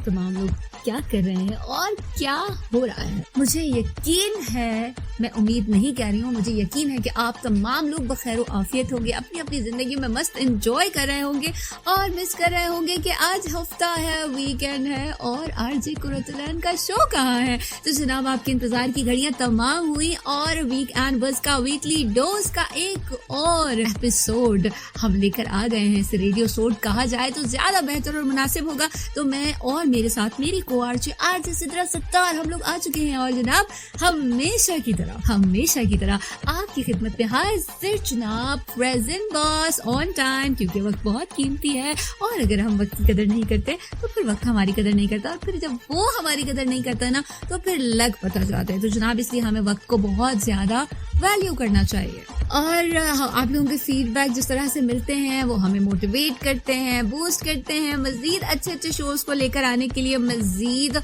तमाम लोग क्या कर रहे हैं और क्या हो रहा है। मुझे यकीन है, मैं उम्मीद नहीं कह रही हूँ, मुझे यकीन है कि आप तमाम लोग बखैर आफियत होंगे, अपनी अपनी जिंदगी में मस्त एंजॉय कर रहे होंगे और मिस कर रहे होंगे कि आज हफ्ता है, वीकेंड है और आरजे कुरतुलैन का शो कहाँ है। तो जनाब, आपके इंतजार की घड़ियां तमाम हुई और वीक एंड बस का वीकली डोज का एक और एपिसोड हम लेकर आ गए हैं। इसे रेडियो शो कहा जाए तो ज्यादा बेहतर और मुनासिब होगा। तो मैं और मेरे साथ मेरी को आरजे सिद्रा सत्तार हम लोग आ चुके हैं और जनाब हमेशा की तरह आपकी खिदमत में हाजिर जनाब, प्रेजेंट बॉस, ऑन टाइम, क्योंकि वक्त बहुत कीमती है और अगर हम वक्त की कदर नहीं करते तो फिर वक्त हमारी कदर नहीं करता और फिर जब वो हमारी कदर नहीं करता ना तो फिर लग पता जाता है। तो जनाब, इसलिए हमें वक्त को बहुत ज्यादा वैल्यू करना चाहिए और आप लोगों के फीडबैक जिस तरह से मिलते हैं वो हमें मोटिवेट करते हैं, बूस्ट करते हैं मजीद अच्छे शोज को लेकर आने के लिए, मजीद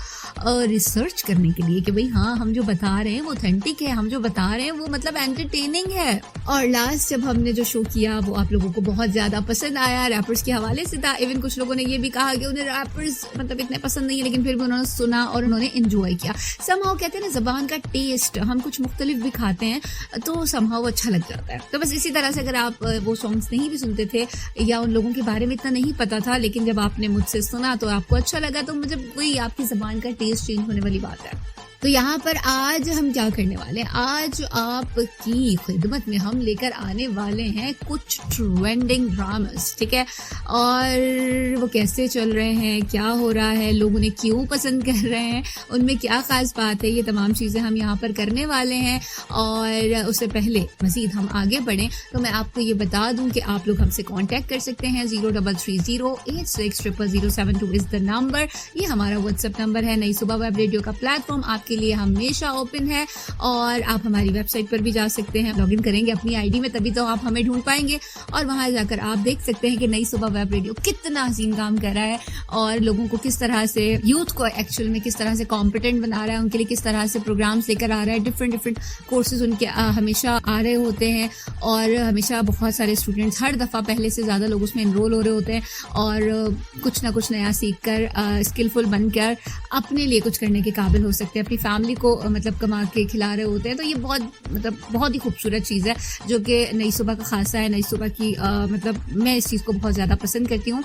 रिसर्च करने के लिए कि भाई हाँ, हम जो बता रहे हैं वो ऑथेंटिक है, हम जो बता रहे हैं वो मतलब एंटरटेनिंग है। और लास्ट जब हमने जो शो किया वो आप लोगों को बहुत ज्यादा पसंद आया, रैपर्स के हवाले से था। इवन कुछ लोगों ने ये भी कहा कि उन्हें रैपर्स मतलब इतने पसंद नहीं है, लेकिन फिर भी उन्होंने सुना और उन्होंने एंजॉय किया। समहाउ कहते हैं ना, जबान का टेस्ट, हम कुछ मुख्तलिफ भी खाते हैं तो समहाउ अच्छा लग जाता है। तो बस इसी तरह से अगर आप वो सॉन्ग्स नहीं भी सुनते थे या उन लोगों के बारे में इतना नहीं पता था, लेकिन जब आपने मुझसे सुना तो आपको अच्छा लगा, तो मुझे वही आपकी जबान का टेस्ट चेंज होने वाली बात है। तो यहाँ पर आज हम क्या करने वाले हैं, आज आपकी खिदमत में हम लेकर आने वाले हैं कुछ ट्रेंडिंग ड्रामास, ठीक है, और वो कैसे चल रहे हैं, क्या हो रहा है, लोग उन्हें क्यों पसंद कर रहे हैं, उनमें क्या खास बात है, ये तमाम चीज़ें हम यहाँ पर करने वाले हैं। और उससे पहले मजीद हम आगे बढ़ें तो मैं आपको ये बता दूं कि आप लोग हमसे कांटेक्ट कर सकते हैं। 0330860072 इज़ द नंबर, ये हमारा व्हाट्सएप नंबर है। नई सुबह वेब रेडियो का प्लेटफॉर्म आपके लिए हमेशा ओपन है और आप हमारी वेबसाइट पर भी जा सकते हैं, लॉगिन करेंगे अपनी आईडी में तभी तो आप हमें ढूंढ पाएंगे और वहां जाकर आप देख सकते हैं कि नई सुबह वेब रेडियो कितना हसीन काम कर रहा है और लोगों को किस तरह से, यूथ को एक्चुअल में किस तरह से कॉम्पिटेंट बना रहा है, उनके लिए किस तरह से प्रोग्राम्स लेकर आ रहा है। डिफरेंट कोर्सेज उनके हमेशा आ रहे होते हैं और हमेशा बहुत सारे स्टूडेंट्स, हर दफ़ा पहले से ज़्यादा लोग उसमें इनरोल हो रहे होते हैं और कुछ ना कुछ नया सीख कर, स्किलफुल बनकर अपने लिए कुछ करने के काबिल हो सकते हैं, अपनी फैमिली को मतलब कमा के खिला रहे होते हैं। तो ये बहुत ही खूबसूरत चीज़ है जो कि नई सुबह का खासा है। नई सुबह की मतलब मैं इस चीज़ को बहुत ज़्यादा पसंद करती हूँ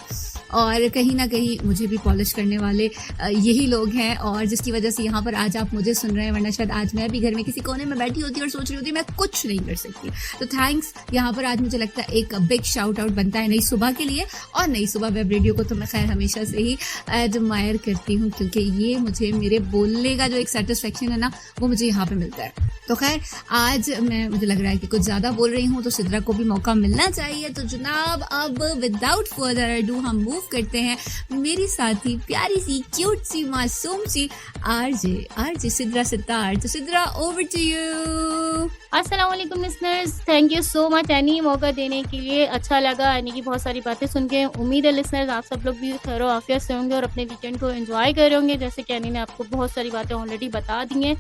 और कहीं ना कहीं मुझे भी पॉलिश करने वाले यही लोग हैं और जिसकी वजह से यहाँ पर आज आप मुझे सुन रहे हैं, वरना शायद आज मैं भी घर में किसी कोने में बैठी होती और सोच रही होती मैं कुछ नहीं कर सकती। तो थैंक्स, यहाँ पर आज मुझे लगता है एक बिग शाउट आउट बनता है नई सुबह के लिए। और नई सुबह वेब रेडियो को तो मैं खैर हमेशा से ही एडमायर करती हूँ क्योंकि ये मुझे मेरे बोलने का जो एक सेटिस्फेक्शन है ना वो मुझे यहाँ पे मिलता है। तो खैर आज मुझे लग रहा है कि कुछ ज्यादा बोल रही हूँ तो सिद्रा को भी मौका मिलना चाहिए। तो जनाब, अब विदाउट फर्दर अडू हम मूव करते हैं मेरी साथी प्यारी सी, क्यूट सी, मासूम सी आरजे सिद्रा सत्तार। तो सिद्रा, ओवर टू यू। अस्सलाम वालेकुम listeners, thank you so much एनी मौका देने के लिए। अच्छा लगा एनी की बहुत सारी बातें सुन के। उम्मीद है लिसनर्स आप सब लोग भी खैर आफियत से होंगे और अपने वीकेंड को एंजॉय कर रहे होंगे। जैसे कि एनी ने आपको बहुत सारी बातें ऑलरेडी बता दी हैं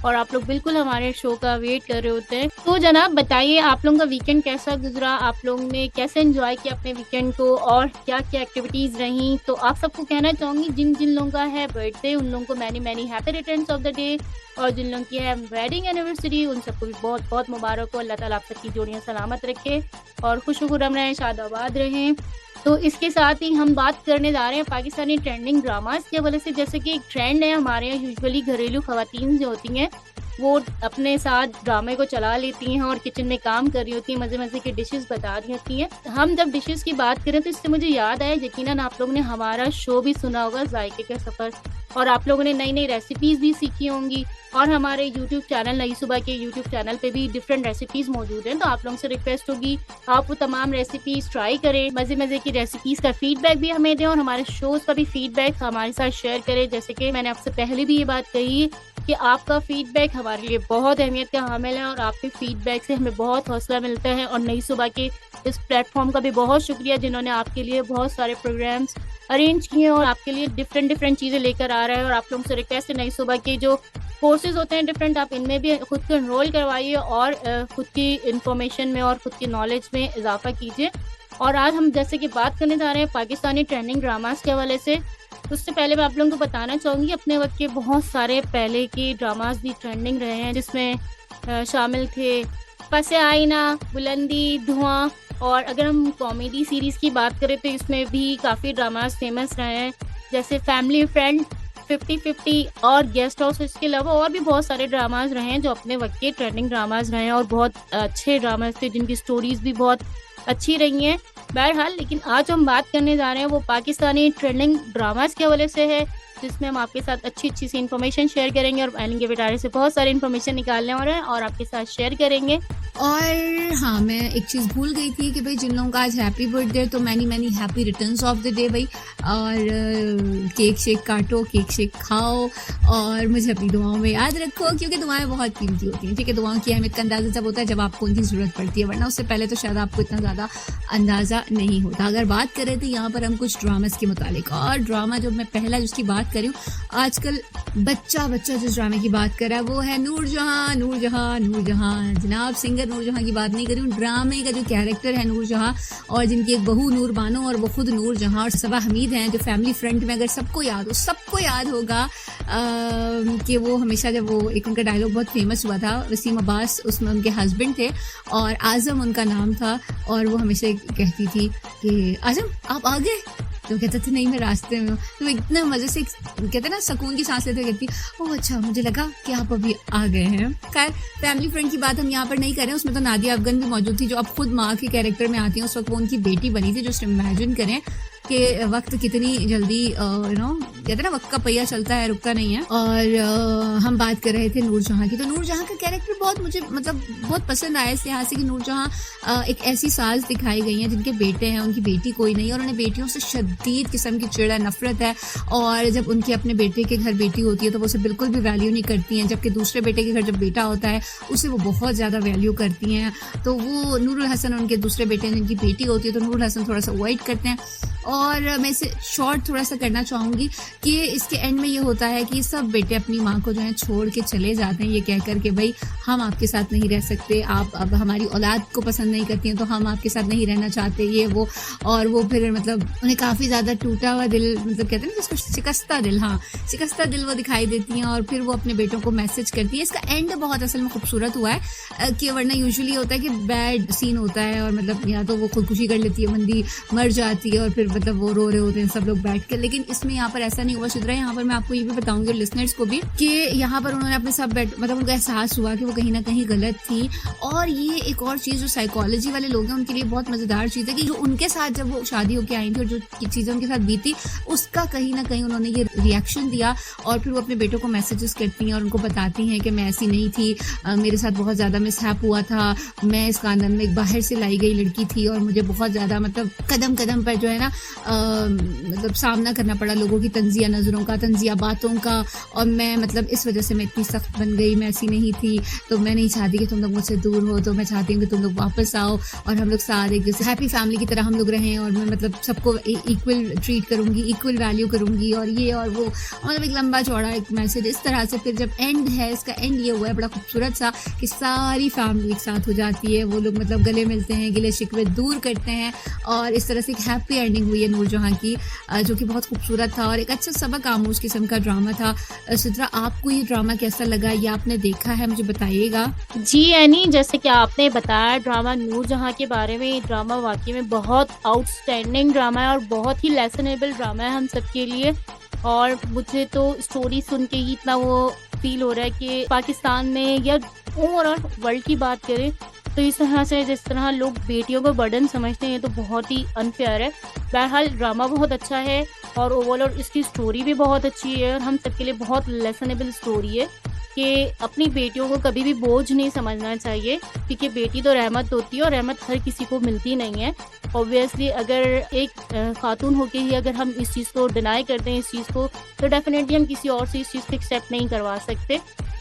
और आप लोग बिल्कुल हमारे शो का वेट कर रहे होते हैं। तो जनाब बताइए, आप लोगों का वीकेंड कैसा गुजरा, आप लोगों ने कैसे एंजॉय किया अपने वीकेंड को और क्या क्या एक्टिविटीज़ रहीं। तो आप सबको कहना चाहूँगी जिन जिन लोगों का है बर्थडे उन लोगों को many happy returns of the day और जिन लोगों की है वेडिंग एनिवर्सरी उन सबको भी बहुत बहुत मुबारक हो। अल्लाह ताला आप सबकी जोड़ियाँ सलामत रखे और खुशखुरम रहें, शादाबाद रहें। तो इसके साथ ही हम बात करने जा रहे हैं पाकिस्तानी ट्रेंडिंग ड्रामास के हवाले से। जैसे कि एक ट्रेंड है हमारे यहाँ, यूजुअली घरेलू ख़वातीन जो होती हैं वो अपने साथ ड्रामे को चला लेती हैं और किचन में काम कर रही होती हैं, मज़े मज़े की डिशेस बता रही होती हैं। हम जब डिशेस की बात करें तो इससे मुझे याद आया, यकीनन आप लोगों ने हमारा शो भी सुना होगा जायके का सफ़र और आप लोगों ने नई नई रेसिपीज़ भी सीखी होंगी और हमारे यूट्यूब चैनल नई सुबह के यूट्यूब चैनल पे भी डिफरेंट रेसिपीज़ मौजूद हैं। तो आप लोगों से रिक्वेस्ट होगी आप वो तमाम रेसिपीज़ ट्राई करें, मज़े मज़े की रेसिपीज़ का फीडबैक भी हमें दें और हमारे शोज़ का भी फीडबैक हमारे साथ शेयर करें। जैसे कि मैंने आपसे पहले भी ये बात कही कि आपका फीडबैक हमारे लिए बहुत अहमियत का हामिल है और आपके फीडबैक से हमें बहुत हौसला मिलता है। और नई सुबह के इस प्लेटफॉर्म का भी बहुत शुक्रिया जिन्होंने आपके लिए बहुत सारे प्रोग्राम्स अरेंज किए और आपके लिए डिफरेंट चीज़ें लेकर आ रहा है। और आप लोगों से रिक्वेस्ट है नई सुबह के जो कोर्सेज होते हैं डिफरेंट, आप इनमें भी खुद को इनरोल करवाइए और खुद की इन्फॉर्मेशन में और खुद की नॉलेज में इजाफा कीजिए। और आज हम जैसे कि बात करने जा रहे हैं पाकिस्तानी ट्रेंडिंग ड्रामास के हवाले से। उससे पहले मैं आप लोगों को बताना चाहूँगी अपने वक़्त के बहुत सारे पहले के ड्रामास भी ट्रेंडिंग रहे हैं, जिसमें शामिल थे पसे आईना, बुलंदी, धुआँ। और अगर हम कॉमेडी सीरीज़ की बात करें तो इसमें भी काफ़ी ड्रामास फ़ेमस रहे हैं, जैसे फैमिली फ्रेंड, 50-50 और गेस्ट हाउस। इसके अलावा और भी बहुत सारे ड्रामास रहे हैं जो अपने वक्त के ट्रेंडिंग ड्रामास रहे हैं और बहुत अच्छे ड्रामास थे, जिनकी स्टोरीज भी बहुत अच्छी रही हैं। बहरहाल, लेकिन आज हम बात करने जा रहे हैं वो पाकिस्तानी ट्रेंडिंग ड्रामास के हवाले से है, जिसमें हम आपके साथ अच्छी सी इन्फॉर्मेशन शेयर करेंगे और प्लानिंग के पिटारे से बहुत सारी इन्फॉर्मेशन निकालने वाले हैं और आपके साथ शेयर करेंगे। और हाँ, मैं एक चीज़ भूल गई थी कि भाई जिन लोगों का आज हैप्पी बर्थडे, तो many many happy returns of the day भाई। और केक शेक काटो, केक शेक खाओ और मुझे अपनी दुआओं में याद रखो, क्योंकि दुआएं बहुत कीमती होती हैं। ठीक है, दुआओं की अहमियत का अंदाज़ा जब होता है जब आपको उनकी ज़रूरत पड़ती है, वरना उससे पहले तो शायद आपको इतना ज़्यादा अंदाज़ा नहीं होता। अगर बात करें तो यहाँ पर हम कुछ ड्रामास के मुतालिक, और ड्रामा जो मैं पहला जिसकी बात करी हूँ, आजकल बच्चा जिस ड्रामे की बात कर रहा है वो है नूरजहां। नूरजहां जनाब, सिंगर नूरजहां की बात नहीं कर रही हूँ, ड्रामे का जो कैरेक्टर है नूरजहां, और जिनकी एक बहू नूर बानो और वो खुद नूरजहां और सबा हमीद हैं, जो फैमिली फ्रेंड में अगर सबको याद होगा कि वो हमेशा जब वो एक उनका डायलॉग बहुत फेमस हुआ था, वसीम अब्बास उसमें उनके हस्बैंड थे और आजम उनका नाम था, और वो हमेशा कहती थी कि आजम आप आ गए, तो कहते थे नहीं मैं रास्ते में हूँ। तो इतना मज़े से कहते ना सुकून की सांस लेते, कहती ओह अच्छा मुझे लगा कि आप अभी आ गए हैं। खैर, फैमिली फ्रेंड की बात हम यहाँ पर नहीं कर रहे हैं, उसमें तो नादिया अफगान भी मौजूद थी जो अब खुद माँ के कैरेक्टर में आती हैं। उस वक्त वो उनकी बेटी बनी थी, जो इमेजिन करें कि वक्त कितनी जल्दी कहते ना वक्त का पहिया चलता है, रुकता नहीं है। और हम बात कर रहे थे नूरजहां की, तो नूरजहां का कैरेक्टर बहुत मुझे बहुत पसंद आया इस लिहाज से कि नूरजहां एक ऐसी सास दिखाई गई हैं जिनके बेटे हैं, उनकी बेटी कोई नहीं, और उन्हें बेटियों से शदीद किस्म की चिड़ है, नफरत है। और जब उनके अपने बेटे के घर बेटी होती है तो वो उसे बिल्कुल भी वैल्यू नहीं करती हैं, जबकि दूसरे बेटे के घर जब बेटा होता है उसे वो बहुत ज़्यादा वैल्यू करती हैं। तो वो नूरुल हसन उनके दूसरे बेटे हैं, जिनकी बेटी होती है तो नूरुल हसन थोड़ा सा अवॉइड करते हैं। और मैं इसे शॉर्ट थोड़ा सा करना चाहूँगी कि इसके एंड में ये होता है कि सब बेटे अपनी माँ को जो है छोड़ के चले जाते हैं, ये कहकर के भाई हम आपके साथ नहीं रह सकते, आप अब हमारी औलाद को पसंद नहीं करती हैं तो हम आपके साथ नहीं रहना चाहते, ये वो। और वो फिर मतलब उन्हें काफ़ी ज़्यादा टूटा हुआ दिल, मतलब कहते हैं ना जिसको शिकस्ता दिल वो दिखाई देती हैं, और फिर वो अपने बेटों को मैसेज करती है। इसका एंड बहुत असल में खूबसूरत हुआ है कि वरना यूजुअली होता है कि बैड सीन होता है और मतलब या तो वो खुदकुशी कर लेती है, बंदी मर जाती है और फिर मतलब वो रो रहे होते हैं सब लोग बैठ कर, लेकिन इसमें यहाँ पर ऐसा नहीं हुआ सिद्रा। यहाँ पर मैं आपको ये भी बताऊंगी लिसनर्स को भी कि यहाँ पर उन्होंने अपने सब मतलब उनको एहसास हुआ कि वो कहीं ना कहीं गलत थी। और ये एक और चीज़ जो साइकोलॉजी वाले लोग हैं उनके लिए बहुत मज़ेदार चीज़ है कि जो उनके साथ जब वो शादी होकर आई थी और जो चीज़ें उनके साथ बीती उसका कहीं ना कहीं उन्होंने ये रिएक्शन दिया, और फिर वो अपने बेटों को मैसेजेस करती हैं और उनको बताती हैं कि मैं ऐसी नहीं थी, मेरे साथ बहुत ज़्यादा मिसहैप हुआ था, मैं इस खानदान में एक बाहर से लाई गई लड़की थी और मुझे बहुत ज़्यादा मतलब कदम कदम पर जो है ना मतलब सामना करना पड़ा लोगों की तंजिया नज़रों का, तंजिया बातों का, और मैं मतलब इस वजह से मैं इतनी सख्त बन गई, मैं ऐसी नहीं थी, तो मैं नहीं चाहती कि तुम लोग मुझसे दूर हो, तो मैं चाहती हूँ कि तुम लोग वापस आओ और हम लोग सारे एक जैसे हैप्पी फैमिली की तरह हम लोग रहें, और मैं मतलब सबको इक्वल ट्रीट करूँगी, इक्वल वैल्यू करूँगी, और ये और वो, मतलब एक लंबा चौड़ा एक मैसेज इस तरह से। फिर जब एंड है, इसका एंड ये हुआ है बड़ा खूबसूरत सा कि सारी फैमिली एक साथ हो जाती है, वो लोग मतलब गले मिलते हैं, गिले शिकवे दूर करते हैं, और इस तरह से एक हैप्पी एंडिंग हुई है नूरजहां की, जो कि बहुत खूबसूरत था और एक अच्छा सबक आमूज किस्म का ड्रामा था। सिद्रा, आपको ये ड्रामा कैसा लगा, ये आपने देखा है, मुझे बताइएगा। जी एनी, जैसे कि आपने बताया ड्रामा नूरजहां के बारे में, ये ड्रामा वाकई में बहुत आउटस्टैंडिंग ड्रामा है और बहुत ही लेसनेबल ड्रामा है हम सबके लिए। और मुझे तो स्टोरी सुन के ही इतना वो फील हो रहा है कि पाकिस्तान में या ओवरऑल वर्ल्ड की बात करें तो इस तरह से जिस तरह लोग बेटियों को बर्डन समझते हैं, ये तो बहुत ही अनफेयर है। बहरहाल ड्रामा बहुत अच्छा है और ओवरऑल इसकी स्टोरी भी बहुत अच्छी है और हम सबके लिए बहुत लेसनेबल स्टोरी है कि अपनी बेटियों को कभी भी बोझ नहीं समझना चाहिए, क्योंकि बेटी तो रहमत होती है और रहमत हर किसी को मिलती नहीं है। ऑब्वियसली अगर एक खातून होके ही अगर हम इस चीज़ को डिनाई करते हैं इस चीज़ को, तो डेफिनेटली हम किसी और से इस चीज़ को एक्सेप्ट नहीं करवा सकते।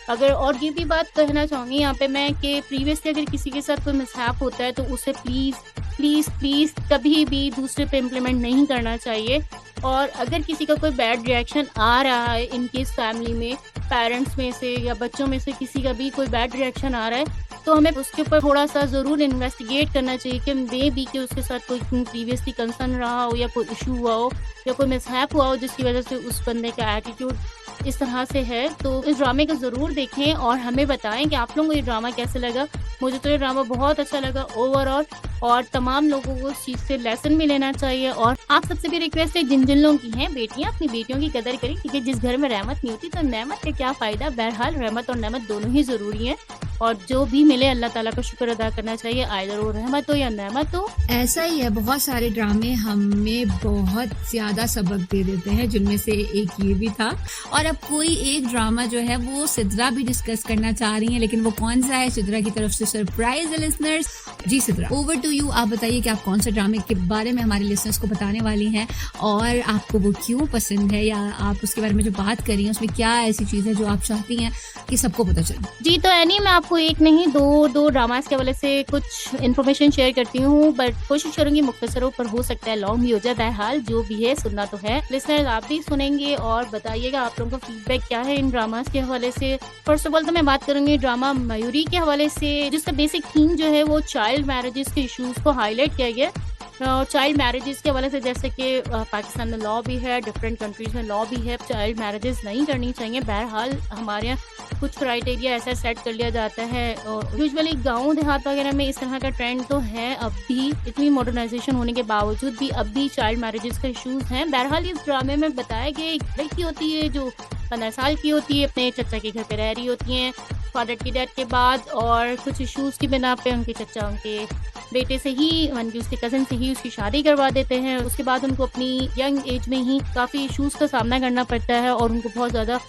अगर और ये भी बात कहना चाहूँगी यहाँ पे मैं कि प्रीवियसली अगर किसी के साथ कोई मिसहैप होता है तो उसे प्लीज़ प्लीज़ प्लीज़ कभी भी दूसरे पे इम्प्लीमेंट नहीं करना चाहिए, और अगर किसी का कोई बैड रिएक्शन आ रहा है इनकेस फैमिली में, पेरेंट्स में से या बच्चों में से किसी का भी कोई बैड रिएक्शन आ रहा है, तो हमें उसके ऊपर थोड़ा-सा ज़रूर इन्वेस्टिगेट करना चाहिए कि मे बी कि उसके साथ कोई प्रीवियसली कंसर्न रहा हो या कोई इश्यू हुआ हो या कोई मिसहैप हुआ हो जिसकी वज़ह से उस बंदे का एटीट्यूड इस तरह से है। तो इस ड्रामे को ज़रूर देखें और हमें बताएँ कि आप लोगों को ये ड्रामा कैसा लगा। मुझे तो ये ड्रामा बहुत अच्छा लगा ओवरऑल, और तमाम लोगों को इस चीज़ से लेसन भी लेना चाहिए। और आप सबसे भी रिक्वेस्ट है, जिन जिन लोगों की हैं बेटियाँ, अपनी बेटियों की कदर करें, क्योंकि जिस घर में रहमत नहीं होती तो नेमत का क्या फ़ायदा। बहरहाल रहमत और नेमत दोनों ही ज़रूरी हैं, और जो भी मिले अल्लाह ताला का शुक्र अदा करना चाहिए, आइदर वो रहमत हो या नेमत हो। ऐसा ही है, बहुत सारे ड्रामे हमें बहुत ज्यादा सबक दे देते हैं, जिनमें से एक ये भी था। और अब कोई एक ड्रामा जो है वो सिद्रा भी डिस्कस करना चाह रही है, लेकिन वो कौन सा है, सिद्रा की तरफ से सरप्राइज है लिसनर्स। जी सिद्रा, ओवर टू यू। आप बताइए कि आप कौन सा ड्रामे के बारे में हमारे लिसनर्स को बताने वाली हैं और आपको वो क्यों पसंद है, या आप उसके बारे में जो बात कर रही हैं उसमें क्या ऐसी चीज है जो आप चाहती हैं कि सबको पता चले। जी, तो एनी मैं आपको एक नहीं दो ड्रामास के हवाले से कुछ इन्फॉर्मेशन शेयर करती हूँ, बट कोशिश करूंगी मुख्तसरों पर, हो सकता है लॉन्ग भी हो जाए। बहरहाल जो भी है सुनना तो है। लिसनर्स आप भी सुनेंगे और बताइएगा आप लोगों का फीडबैक क्या है इन ड्रामास के हवाले से। फर्स्ट ऑफ ऑल तो मैं बात करूंगी ड्रामा मयूरी के हवाले से, जिसका बेसिक थीम जो है वो चाइल्ड मैरिजेस के इशूज को हाईलाइट किया गया। चाइल्ड मैरिजेस के हवाले से, जैसे कि पाकिस्तान में लॉ भी है, डिफरेंट कंट्रीज में लॉ भी है, चाइल्ड मैरिजेस नहीं करनी चाहिए। बहरहाल हमारे यहाँ कुछ क्राइटेरिया ऐसा सेट कर लिया जाता है। यूजुअली गांव देहात वगैरह में इस तरह का ट्रेंड तो है, अब भी इतनी मॉडर्नाइजेशन होने के बावजूद भी अब भी चाइल्ड मैरिजेस का इशूज हैं। बहरहाल इस ड्रामे में बताया गया एक लड़की होती है जो 15 साल की होती है, अपने चचा के घर पे रह रही होती हैं फादर की डेथ के बाद, और कुछ इश्यूज की बिना पे उनके चचा उनके बेटे से ही, यानी उसके कज़न से ही उसकी शादी करवा देते हैं। उसके बाद उनको अपनी यंग एज में ही काफ़ी इश्यूज का सामना करना पड़ता है और उनको बहुत ज़्यादा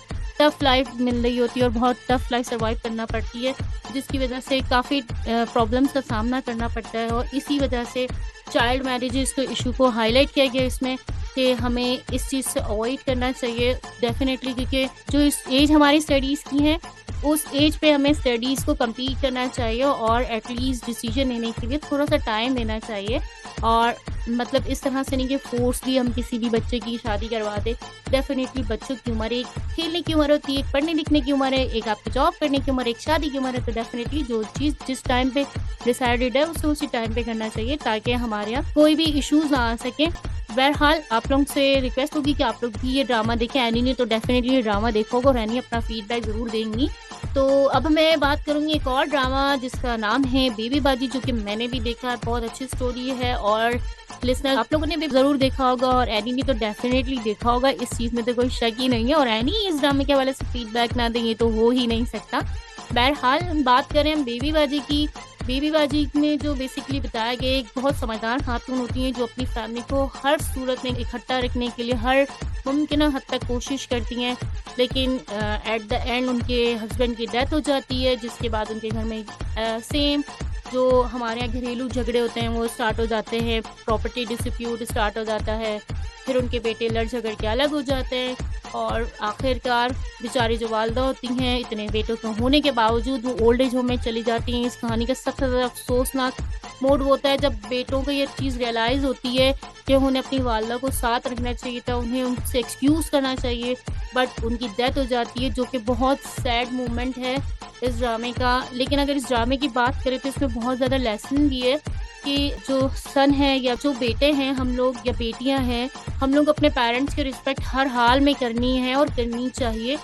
टफ लाइफ मिल रही होती है और बहुत टफ लाइफ सर्वाइव करना पड़ती है, जिसकी वजह से काफ़ी प्रॉब्लम्स का सामना करना पड़ता है। और इसी वजह से चाइल्ड मैरिजेस के इशू को हाईलाइट किया गया इसमें कि हमें इस चीज़ से अवॉइड करना चाहिए डेफिनेटली, क्योंकि जो इस एज हमारी स्टडीज़ की है उस एज पे हमें स्टडीज़ को कंप्लीट करना चाहिए और एटलीस्ट डिसीजन लेने के लिए थोड़ा सा टाइम देना चाहिए। और मतलब इस तरह से नहीं कि फोर्सली हम किसी भी बच्चे की शादी करवा दें। डेफिनेटली बच्चों की उम्र एक खेलने की उम्र होती है, एक पढ़ने लिखने की उम्र है, एक आपकी जॉब करने की उम्र, एक शादी की उम्र है। तो डेफिनेटली जो चीज़ जिस टाइम पे डिसाइडेड है उसे उसी टाइम पे करना चाहिए, ताकि हमारे यहाँ कोई भी इश्यूज ना आ सके। बहरहाल आप लोग से रिक्वेस्ट होगी कि आप लोग भी ये ड्रामा देखें। एनी ने तो डेफिनेटली ये ड्रामा देखोगे और एनी अपना फीडबैक ज़रूर देंगी। तो अब मैं बात करूँगी एक और ड्रामा जिसका नाम है बेबी बाजी, जो कि मैंने भी देखा है, बहुत अच्छी स्टोरी है और लिसनर आप लोगों ने भी ज़रूर देखा होगा और एनी ने तो डेफिनेटली देखा होगा, इस चीज़ में तो कोई शक ही नहीं है। और एनी इस ड्रामे के हवाले से फीडबैक ना देंगे तो हो ही नहीं सकता। बहरहाल हम बात करें हम बेबी बाजी की। बेबी बाजी में जो बेसिकली बताया गया, एक बहुत समझदार खातून होती हैं जो अपनी फैमिली को हर सूरत में इकट्ठा रखने के लिए हर मुमकिन हद तक कोशिश करती हैं, लेकिन एट द एंड उनके हस्बैंड की डेथ हो जाती है, जिसके बाद उनके घर में सेम जो हमारे यहाँ घरेलू झगड़े होते हैं वो स्टार्ट हो जाते हैं, प्रॉपर्टी डिस्प्यूट स्टार्ट हो जाता है, फिर उनके बेटे लड़ झगड़ के अलग हो जाते हैं और आखिरकार बेचारी जो वालदा होती हैं, इतने बेटों के होने के बावजूद वो ओल्ड एज होम में चली जाती हैं। इस कहानी का सबसे ज़्यादा अफसोसनाक मोड होता है जब बेटों को ये चीज़ रियलाइज़ होती है कि उन्हें अपनी वालदा को साथ रखना चाहिए था, उन्हें उनसे एक्सक्यूज़ करना चाहिए, बट उनकी डेथ हो जाती है, जो कि बहुत सैड मोमेंट है इस ड्रामे का। लेकिन अगर इस ड्रामे की बात करें तो इसमें बहुत ज़्यादा लेसन भी है कि जो सन है या जो बेटे हैं हम लोग या बेटियां हैं, हम लोग अपने पेरेंट्स की रिस्पेक्ट हर हाल में करनी है और करनी चाहिए।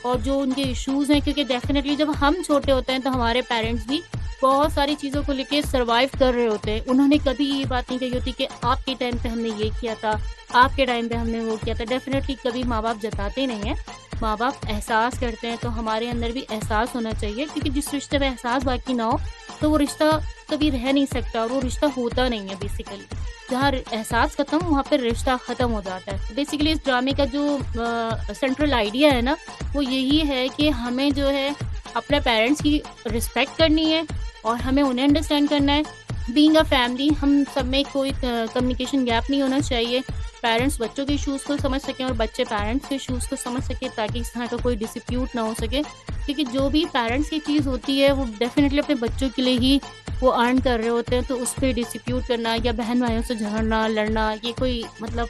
और जो उनके इश्यूज़ हैं, क्योंकि डेफिनेटली जब हम छोटे होते हैं तो हमारे पेरेंट्स भी बहुत सारी चीज़ों को लेके सरवाइव कर रहे होते हैं। उन्होंने कभी ये बात नहीं कही होती कि आपके टाइम पे हमने ये किया था, आपके टाइम पे हमने वो किया था। डेफिनेटली कभी माँ बाप जताते नहीं हैं, माँ बाप एहसास करते हैं, तो हमारे अंदर भी एहसास होना चाहिए, क्योंकि जिस रिश्ते में एहसास बाकी ना हो तो वो रिश्ता कभी रह नहीं सकता और वो रिश्ता होता नहीं है। बेसिकली जहाँ एहसास खत्म वहाँ पर रिश्ता ख़त्म हो जाता है। बेसिकली इस ड्रामे का जो सेंट्रल आइडिया है ना, वो यही है कि हमें जो है अपने पेरेंट्स की रिस्पेक्ट करनी है और हमें उन्हें अंडरस्टैंड करना है। बीइंग अ फैमिली हम सब में कोई कम्युनिकेशन गैप नहीं होना चाहिए। पेरेंट्स बच्चों के इशूज़ को समझ सकें और बच्चे पेरेंट्स के इशूज़ को समझ सकें, ताकि इस तरह का कोई डिस्प्यूट ना हो सके, क्योंकि जो भी पेरेंट्स की चीज़ होती है वो डेफिनेटली अपने बच्चों के लिए ही वो अर्न कर रहे होते हैं। तो उस पर डिस्प्यूट करना या बहन भाइयों से झगड़ना लड़ना, ये कोई मतलब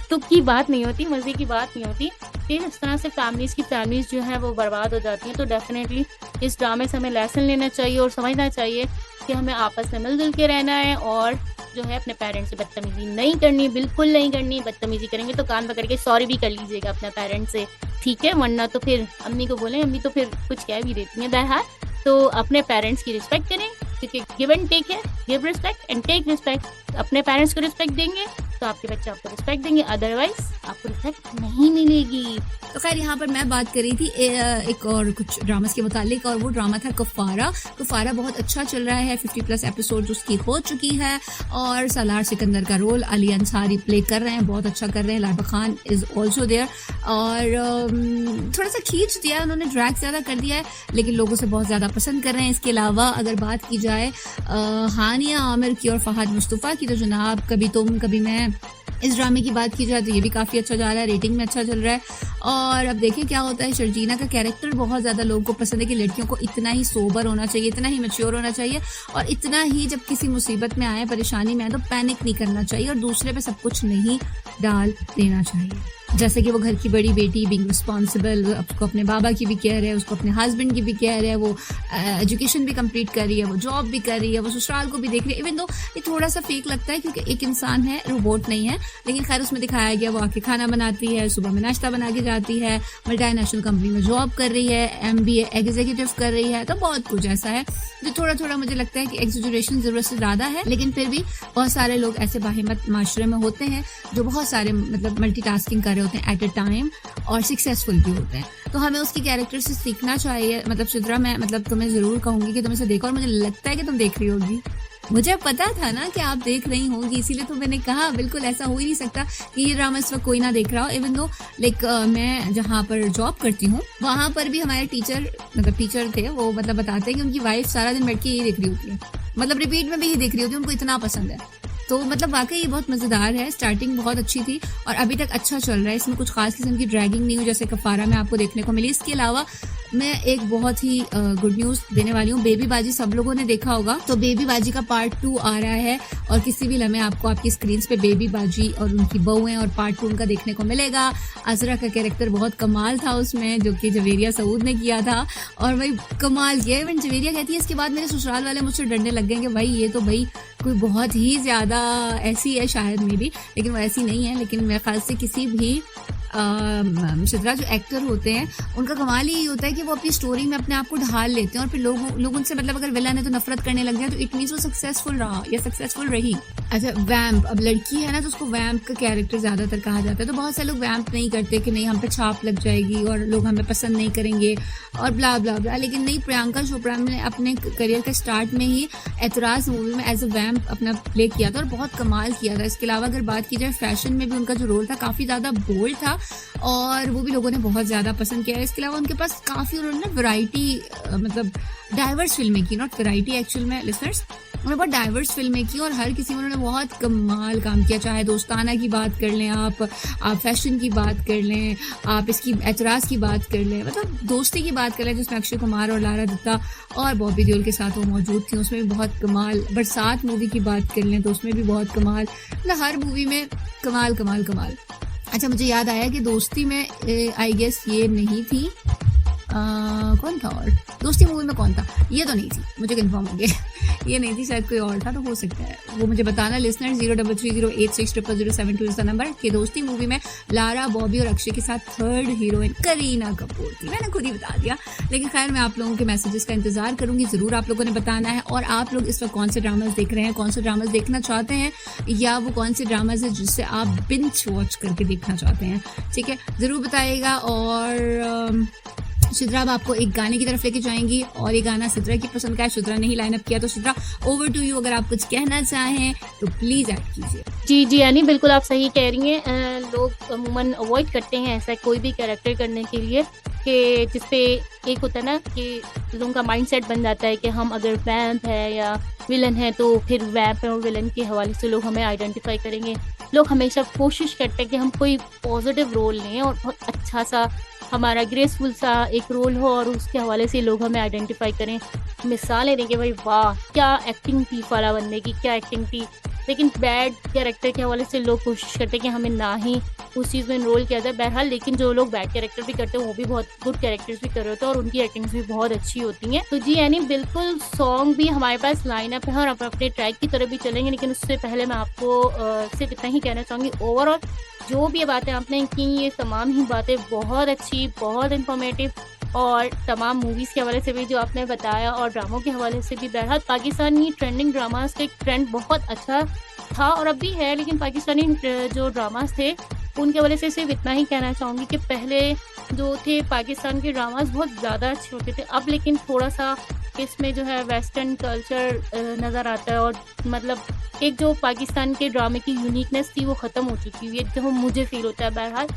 तुक की बात नहीं होती, मज़े की बात नहीं होती। फिर इस तरह से फैमिलीज़ जो हैं वो बर्बाद हो जाती हैं। तो डेफ़िनेटली इस ड्रामे से हमें लेसन लेना चाहिए और समझना चाहिए कि हमें आपस में मिल-जुल के रहना है और जो है अपने पेरेंट्स से बदतमीज़ी नहीं करनी, बिल्कुल नहीं करनी। बदतमीज़ी करेंगे तो कान पकड़ के सॉरी भी कर लीजिएगा अपने पेरेंट्स से, ठीक है? वरना तो फिर अम्मी को बोलें, अम्मी तो फिर कुछ कह भी देती हैं। बहरहाल तो अपने पेरेंट्स की रिस्पेक्ट करें, क्योंकि गिव एंड टेक है, give respect and take respect. अपने पेरेंट्स को रिस्पेक्ट देंगे तो आपके बच्चे आपको रिस्पेक्ट देंगे, अदरवाइज आपको रिस्पेक्ट नहीं मिलेगी। तो खैर यहाँ पर मैं बात कर रही थी एक और कुछ ड्रामास के मुतालिक, और वो ड्रामा था कुफारा। कुफारा बहुत अच्छा चल रहा है, 50+ एपिसोड उसकी हो चुकी है, और सालार सिकंदर का रोल अली अंसारी प्ले कर रहे हैं, बहुत अच्छा कर रहे हैं। Laiba Khan is also there, और थोड़ा सा खींच दिया है उन्होंने, ड्रैग ज़्यादा कर दिया है, लेकिन लोगों से बहुत ज़्यादा पसंद कर रहे हैं। इसके अलावा अगर बात की जाए हानिया आमिर की और फहद मुस्तफ़ा की, तो जनाब कभी तुम कभी मैं, इस ड्रामे की बात की जाए तो ये भी काफ़ी अच्छा जा रहा है, रेटिंग में अच्छा चल रहा है। और अब देखिए क्या होता है। शर्जीना का कैरेक्टर बहुत ज़्यादा लोगों को पसंद है कि लड़कियों को इतना ही सोबर होना चाहिए, इतना ही मैच्योर होना चाहिए, और इतना ही जब किसी मुसीबत में आए, परेशानी में आए, तो पैनिक नहीं करना चाहिए और दूसरे पे सब कुछ नहीं डाल देना चाहिए। जैसे कि वो घर की बड़ी बेटी, बीइंग रिस्पॉन्सिबल, उसको अपने बाबा की भी केयर है, उसको अपने हस्बैंड की भी केयर है, वो एजुकेशन भी कंप्लीट कर रही है, वो जॉब भी कर रही है, वो ससुराल को भी देख रही है। इवन दो ये थोड़ा सा फेक लगता है क्योंकि एक इंसान है, रोबोट नहीं है, लेकिन खैर उसमें दिखाया गया वो आके खाना बनाती है, सुबह में नाश्ता बना के जाती है, मल्टीनेशनल कंपनी में जॉब कर रही है, MBA एग्जीक्यूटिव कर रही है। तो बहुत कुछ ऐसा है जो थोड़ा थोड़ा मुझे लगता है कि एक्सैजरेशन जरूरत से ज़्यादा है, लेकिन फिर भी बहुत सारे लोग ऐसे बाहिम्मत माशरे में होते हैं जो बहुत सारे मतलब मल्टीटास्किंग कर रहे होते हैं एट अ टाइम और सक्सेसफुल भी होते हैं। तो हमें उसकी कैरेक्टर से सीखना चाहिए। मतलब सिद्रा, मैं मतलब तुम्हें ज़रूर कहूँगी कि तुम इसे देखो, और मुझे लगता है कि तुम देख रही होगी। मुझे पता था ना कि आप देख रही होंगी, इसीलिए तो मैंने कहा बिल्कुल ऐसा हो ही नहीं सकता कि ये ड्रामा इस वक्त कोई ना देख रहा हो। इवन दो लाइक मैं जहाँ पर जॉब करती हूँ वहाँ पर भी हमारे टीचर थे, वो मतलब बताते हैं कि उनकी वाइफ सारा दिन बैठ के यही देख रही होती है, मतलब रिपीट में भी यही देख रही होती है, उनको इतना पसंद है। तो मतलब वाकई ये बहुत मज़ेदार है। स्टार्टिंग बहुत अच्छी थी और अभी तक अच्छा चल रहा है, इसमें कुछ खास किस्म की ड्रैगिंग नहीं हुई जैसे कफारा में आपको देखने को मिली। इसके अलावा मैं एक बहुत ही गुड न्यूज़ देने वाली हूँ। बेबी बाजी सब लोगों ने देखा होगा, तो बेबी बाजी का पार्ट 2 आ रहा है, और किसी भी लम्हे आपको आपकी स्क्रीन पे बेबी बाजी और उनकी बहुएं और पार्ट 2 उनका देखने को मिलेगा। अजरा का कैरेक्टर बहुत कमाल था उसमें, जो कि जवेरिया सऊद ने किया था, और भाई कमाल किया। इवन जवेरिया कहती है इसके बाद मेरे ससुराल वाले मुझसे डरने लग गए कि भाई ये तो भाई कोई बहुत ही ज़्यादा ऐसी है, शायद मे भी, लेकिन वो ऐसी नहीं है। लेकिन मेरे ख्याल से किसी भी सिद्रा जो एक्टर होते हैं उनका कमाल ही होता है कि वो अपनी स्टोरी में अपने आप को ढाल लेते हैं, और फिर लोग उनसे मतलब अगर विलन है तो नफरत करने लग जाए, तो इट मीन्स वो सक्सेसफुल रहा या सक्सेसफुल रही। अच्छा, वैम्प, अब लड़की है ना तो उसको वैम्प का कैरेक्टर ज़्यादातर कहा जाता है, तो बहुत से लोग वैम्प नहीं करते कि नहीं हम पे छाप लग जाएगी और लोग हमें पसंद नहीं करेंगे और ब्ला ब्ला ब्ला। लेकिन नहीं, प्रियंका चोपड़ा ने अपने करियर के स्टार्ट में ही एतराज़ मूवी में एज अ वैम्प अपना प्ले किया था और बहुत कमाल किया था। इसके अलावा अगर बात की जाए फैशन में भी उनका जो रोल था काफ़ी ज़्यादा बोल्ड था, और वो भी लोगों ने बहुत ज़्यादा पसंद किया। इसके अलावा उनके पास काफ़ी उन्होंने ना वैरायटी, मतलब डाइवर्स फिल्में की, नॉट वैरायटी एक्चुअल में लिसनर्स, उन्होंने बहुत डाइवर्स फिल्में की और हर किसी में उन्होंने बहुत कमाल काम किया। चाहे दोस्ताना की बात कर लें आप फैशन की बात कर लें, आप इसकी एतराज़ की बात कर लें, मतलब दोस्ती की बात कर लें जिसमें अक्षय कुमार और लारा दत्ता और बॉबी देओल के साथ वो मौजूद थी, उसमें भी बहुत कमाल। बरसात मूवी की बात कर लें तो उसमें भी बहुत कमाल, मतलब हर मूवी में कमाल कमाल कमाल। अच्छा, मुझे याद आया कि दोस्ती में आई गेस ये नहीं थी, कौन था, और दोस्ती मूवी में कौन था, ये तो नहीं थी, मुझे कंफर्म हो गया ये नहीं थी, शायद कोई और था, तो हो सकता है वो मुझे बताना लिसनर। 0330860007 इस नंबर कि दोस्ती मूवी में लारा, बॉबी और अक्षय के साथ थर्ड हीरोइन करीना कपूर थी। मैंने खुद ही बता दिया, लेकिन खैर मैं आप लोगों के मैसेजेस का इंतजार करूंगी, ज़रूर आप लोगों ने बताना है। और आप लोग इस वक्त कौन से ड्रामाज देख रहे हैं, कौन से ड्रामाज देखना चाहते हैं, या वो कौन से ड्रामाज है जिससे आप बिंज वॉच करके देखना चाहते हैं, ठीक है, ज़रूर बताइएगा। और सिद्रा अब आपको एक गाने की तरफ लेके जाएंगी, और ये गाना सिद्रा की पसंद का है, सिद्रा ने ही लाइन अप किया, तो सिद्रा ओवर टू यू, अगर आप कुछ कहना चाहें तो प्लीज़ ऐड कीजिए। जी यानी बिल्कुल आप सही कह रही हैं। लोग अमूमन अवॉइड करते हैं ऐसा कोई भी कैरेक्टर करने के लिए कि जिसपे एक होता है ना कि लोगों का माइंडसेट बन जाता है कि हम अगर वैम्प है या विलन है तो फिर वैम्प और विलन के हवाले से लोग हमें आइडेंटिफाई करेंगे। लोग हमेशा कोशिश करते हैं कि हम कोई पॉजिटिव रोल लें और बहुत अच्छा सा हमारा ग्रेसफुल सा एक रोल हो और उसके हवाले से लोग हमें आइडेंटिफाई करें, मिसालें देंगे, भाई वाह क्या एक्टिंग थी फला बंदे की, क्या एक्टिंग थी, लेकिन बैड कैरेक्टर के हवाले से लोग कोशिश करते हैं कि हमें ना ही उस चीज़ में इनरोल किया जाए। बहरहाल लेकिन जो लोग बैड कैरेक्टर भी करते हैं वो भी बहुत गुड कैरेक्टर्स भी कर रहे होते हैं और उनकी एक्टिंग्स भी बहुत अच्छी होती हैं। तो जी यानी बिल्कुल सॉन्ग भी हमारे पास लाइनअप है और आप अपने ट्रैक की तरफ भी चलेंगे, लेकिन उससे पहले मैं आपको सिर्फ इतना ही कहना चाहूँगी, ओवरऑल जो भी बातें आपने की ये तमाम ही बातें बहुत अच्छी, बहुत इंफॉर्मेटिव, और तमाम मूवीज़ के हवाले से भी जो आपने बताया और ड्रामों के हवाले से भी। बहरहाल पाकिस्तानी ट्रेंडिंग ड्रामास का एक ट्रेंड बहुत अच्छा था और अब भी है, लेकिन पाकिस्तानी जो ड्रामास थे उनके वजह से सिर्फ इतना ही कहना चाहूँगी कि पहले जो थे पाकिस्तान के ड्रामास बहुत ज़्यादा अच्छे होते थे। अब लेकिन थोड़ा सा इसमें जो है वेस्टर्न कल्चर नज़र आता है और मतलब एक जो पाकिस्तान के ड्रामे की यूनिकनेस थी वो ख़त्म हो चुकी है, जो मुझे फील होता है। बहरहाल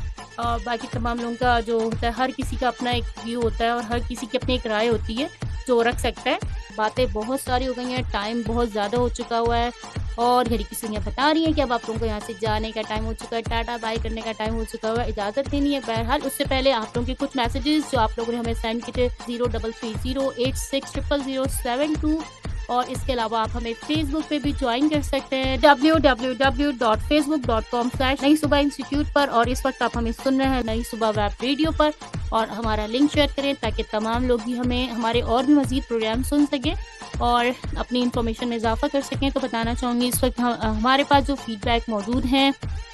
बाकी तमाम लोगों का जो होता है, हर किसी का अपना एक व्यू होता है और हर किसी की अपनी एक राय होती है जो रख सकता है। बातें बहुत सारी हो गई हैं, टाइम बहुत ज़्यादा हो चुका हुआ है और घड़ी की सुइयां बता रही हैं कि अब आप लोगों को यहाँ से जाने का टाइम हो चुका है, टाटा बाय करने का टाइम हो चुका हुआ है, इजाज़त देनी है। बहरहाल उससे पहले आप लोगों के कुछ मैसेजेस जो आप लोगों ने हमें सेंड किए थे 0330860072 और इसके अलावा आप हमें फेसबुक पे भी ज्वाइन कर सकते हैं www.facebook.com/नई सुबह इंस्टीट्यूट पर, और इस वक्त आप हमें सुन रहे हैं नई सुबह वेब रेडियो पर, और हमारा लिंक शेयर करें ताकि तमाम लोग भी हमें हमारे और भी मज़ीद प्रोग्राम सुन सकें और अपनी इन्फॉर्मेशन में इजाफा कर सकें। तो बताना चाहूँगी इस वक्त हमारे पास जो फीडबैक मौजूद हैं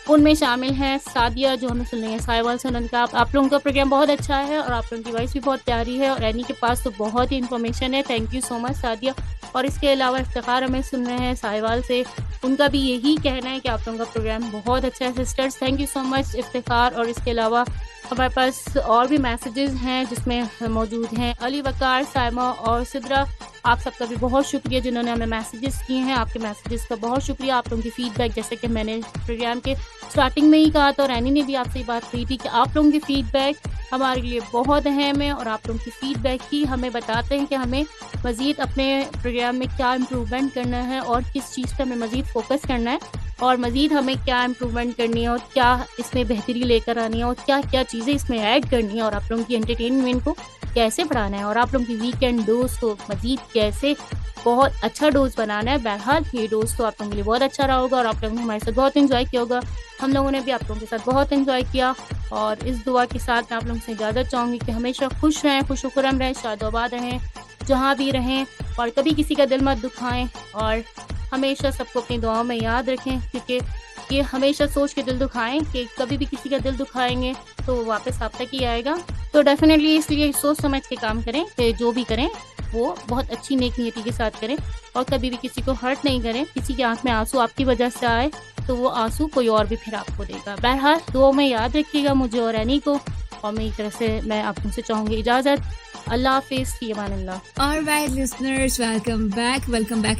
उनमें शामिल हैं सादिया जो हमें सुन रही है साहिवाल से, उनका आप लोगों का प्रोग्राम बहुत अच्छा है और आप लोगों की वॉइस भी बहुत प्यारी है और एनी के पास तो बहुत ही इन्फॉर्मेशन है। Thank you so much Sadia. और इसके अलावा इफ्तिखार हमें सुन रहे हैं साहिवाल से, उनका भी यही कहना है कि आप लोगों का प्रोग्राम बहुत अच्छा है। Sisters thank you so much Iftikhar. और इसके अलावा हमारे पास और भी मैसेजेस हैं जिसमें मौजूद हैं अली वकार, साइमा और सिद्रा। आप सबका भी बहुत शुक्रिया जिन्होंने हमें मैसेजेस किए हैं, आपके मैसेजेस का बहुत शुक्रिया। आप लोगों की फीडबैक, जैसे कि मैंने प्रोग्राम के स्टार्टिंग में ही कहा था और एनी ने भी आपसे बात कही थी कि आप लोगों की फीडबैक हमारे लिए बहुत अहम है और आप लोगों की फीडबैक ही हमें बताते हैं कि हमें मज़ीद अपने प्रोग्राम में क्या इम्प्रूवमेंट करना है और किस चीज़ पर हमें मज़ीद फोकस करना है और मज़ीद हमें क्या इम्प्रूवमेंट करनी है और क्या इसमें बेहतरी लेकर आनी है और क्या क्या चीज़ें इसमें ऐड करनी है और आप लोगों की एंटरटेनमेंट को कैसे बढ़ाना है और आप लोगों की वीकेंड डोज को मज़ीद कैसे बहुत अच्छा डोज बनाना है। बहरहाल ये डोज तो आप लोगों के लिए बहुत अच्छा रहा होगा और आप लोगों ने हमारे साथ बहुत एंजॉय किया होगा, हम लोगों ने भी आप लोगों के साथ बहुत एंजॉय किया। और इस दुआ के साथ मैं आप लोगों से इजाज़त चाहूँगी कि हमेशा खुश रहें, खुशुखुरम रहें, शादोबाद रहें जहाँ भी रहें और कभी किसी का दिल मत दुखाएं और हमेशा सबको अपनी दुआओं में याद रखें, क्योंकि ये हमेशा सोच के दिल दुखाएं कि कभी भी किसी का दिल दुखाएंगे तो वापस आप तक ही आएगा। तो डेफिनेटली इसलिए सोच समझ के काम करें कि जो भी करें वो बहुत अच्छी नेक नियति के साथ करें और कभी भी किसी को हर्ट नहीं करें। किसी की आंख में आंसू आपकी वजह से आए तो वो आंसू कोई और भी फिर आपको देगा। बहरहाल दुआ में याद रखिएगा मुझे और एनी को, और मेरी तरफ से मैं आप तुमसे चाहूँगी इजाज़त। अल्लाह हाफिज़, फी अमानिल्लाह। Alright listeners, welcome back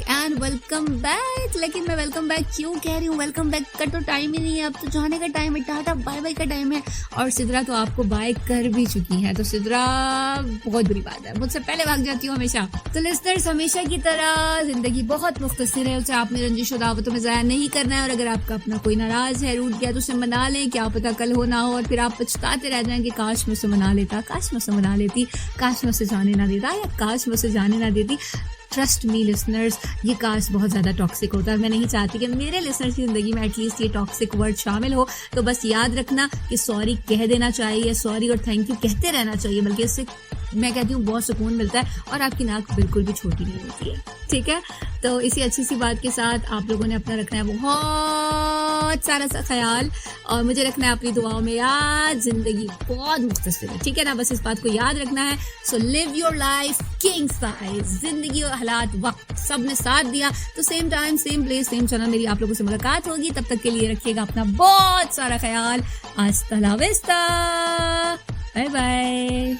and welcome back. लेकिन मैं वेलकम बैक क्यों कह रही हूँ, वेलकम बैक का तो टाइम ही नहीं है, अब तो जाने का टाइम है, टाटा बाय बाय का टाइम है। और सिद्रा तो आपको बाय कर भी चुकी है, तो सिद्रा बहुत बुरी बात है, मुझसे पहले भाग जाती हूँ हमेशा। तो लिसनर्स, हमेशा की तरह जिंदगी बहुत मुख्तसर है, उसे आपने रंजिश दावतों में ज़ाया नहीं करना है। और अगर आपका अपना कोई नाराज है, रूठ गया, तो उसे मना लें, क्या पता कल हो ना हो और फिर आप पछताते रह जाएं कि काश मुझसे मना लेता, काश मुझसे मना लेती, काश मुझसे जाने ना देता या काश मुझसे जाने ना देती। ट्रस्ट मी लिसनर्स, ये काश बहुत ज़्यादा टॉक्सिक होता है। मैं नहीं चाहती कि मेरे लिसनर्स की ज़िंदगी में एटलीस्ट ये टॉक्सिक वर्ड शामिल हो। तो बस याद रखना कि सॉरी कह देना चाहिए, सॉरी और थैंक यू कहते रहना चाहिए, बल्कि इससे मैं कहती हूँ बहुत सुकून मिलता है और आपकी नाक बिल्कुल भी छोटी नहीं होती है। ठीक है, तो इसी अच्छी सी बात के साथ आप लोगों ने अपना रखना है बहुत सारा सा ख्याल और मुझे रखना है अपनी दुआओं में याद। जिंदगी बहुत मुख्तसर है, ठीक है ना, बस इस बात को याद रखना है। So live your life king size. जिंदगी और हालात वक्त सब ने साथ दिया, तो same time same place same channel मेरी आप लोगों से मुलाकात होगी। तब तक के लिए रखिएगा अपना बहुत सारा ख्याल। हस्ता ला विस्ता, बाय बाय।